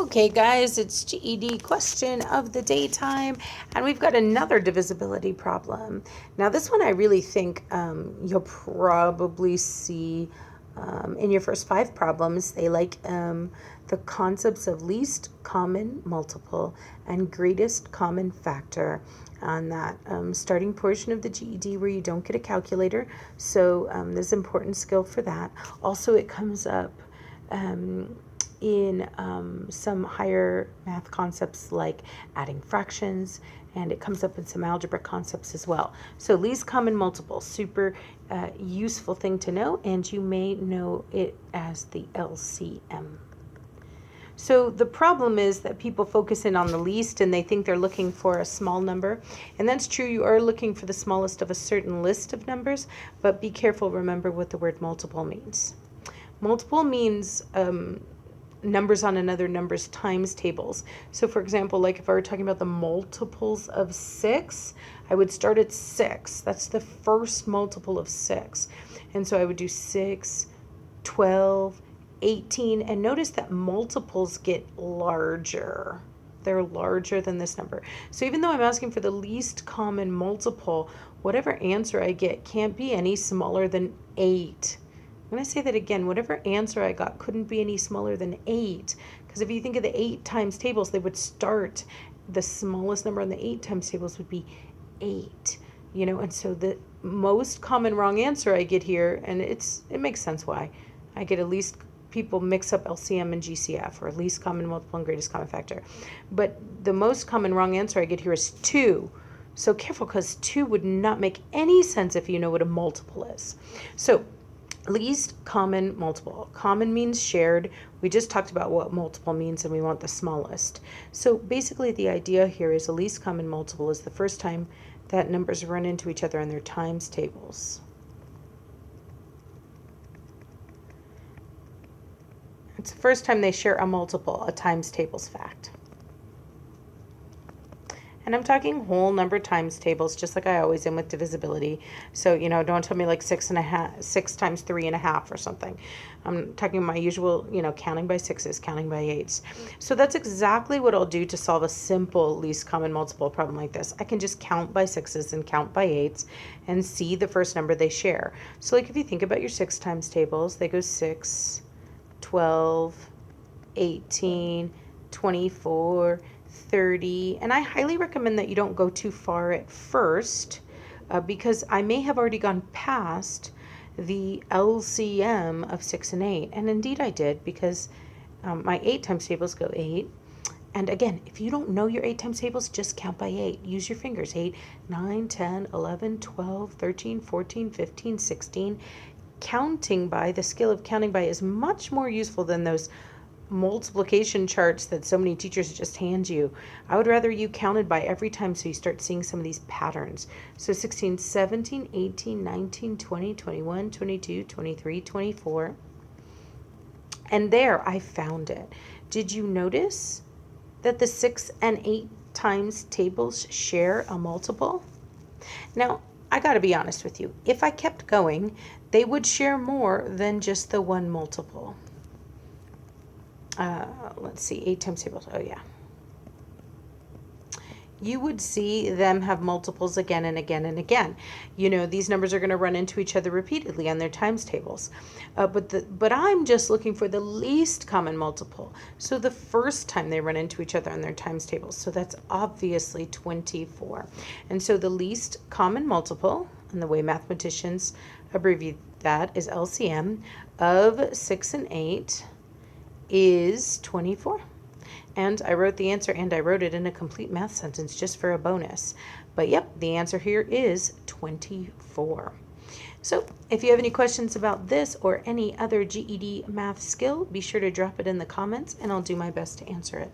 Okay, guys, it's GED question of the daytime, and we've got another divisibility problem. Now, this one I really think you'll probably see in your first 5 problems. They like the concepts of least common multiple and greatest common factor on that starting portion of the GED where you don't get a calculator. So there's important skill for that. Also, it comes up in some higher math concepts like adding fractions, and it comes up in some algebra concepts as well. So least common multiple, super useful thing to know, and you may know it as the LCM. So the problem is that people focus in on the least and they think they're looking for a small number. And that's true, you are looking for the smallest of a certain list of numbers, but be careful, remember what the word multiple means. Multiple means numbers on another number's times tables. So for example, like if I were talking about the multiples of 6, I would start at 6. That's the first multiple of 6. And so I would do 6, 12, 18, and notice that multiples get larger. They're larger than this number. So even though I'm asking for the least common multiple, whatever answer I get can't be any smaller than 8. I'm going to say that again. Whatever answer I got couldn't be any smaller than 8. Because if you think of the 8 times tables, they would start, the smallest number on the 8 times tables would be 8. And so the most common wrong answer I get here, and it makes sense why. I get at least, people mix up LCM and GCF, or least common multiple and greatest common factor. But the most common wrong answer I get here is 2. So careful, because 2 would not make any sense if you know what a multiple is. So least common multiple. Common means shared. We just talked about what multiple means, and we want the smallest. So basically the idea here is a least common multiple is the first time that numbers run into each other in their times tables. It's the first time they share a multiple, a times tables fact. And I'm talking whole number times tables, just like I always am with divisibility. So, don't tell me like 6 times 3.5 or something. I'm talking my usual, counting by 6s, counting by 8s. So that's exactly what I'll do to solve a simple least common multiple problem like this. I can just count by 6s and count by 8s and see the first number they share. So like if you think about your 6 times tables, they go 6, 12, 18, 24, 30, and I highly recommend that you don't go too far at first because I may have already gone past the LCM of 6 and 8, and indeed I did, because my 8 times tables go 8. And again, if you don't know your 8 times tables, just count by 8. Use your fingers. 8, 9, 10, 11, 12, 13, 14, 15, 16. Counting by, the skill of counting by is much more useful than those multiplication charts that so many teachers just hand you. I would rather you counted by every time so you start seeing some of these patterns. So 16, 17, 18, 19, 20, 21, 22, 23, 24. And there I found it. Did you notice that the 6 and 8 times tables share a multiple? Now, I got to be honest with you. If I kept going, they would share more than just the one multiple. Let's see, 8 times tables. Oh, yeah. You would see them have multiples again and again and again. These numbers are going to run into each other repeatedly on their times tables. But I'm just looking for the least common multiple. So the first time they run into each other on their times tables. So that's obviously 24. And so the least common multiple, and the way mathematicians abbreviate that, is LCM of 6 and 8 is 24. And I wrote the answer, and I wrote it in a complete math sentence just for a bonus. But yep, the answer here is 24. So if you have any questions about this or any other GED math skill, be sure to drop it in the comments, and I'll do my best to answer it.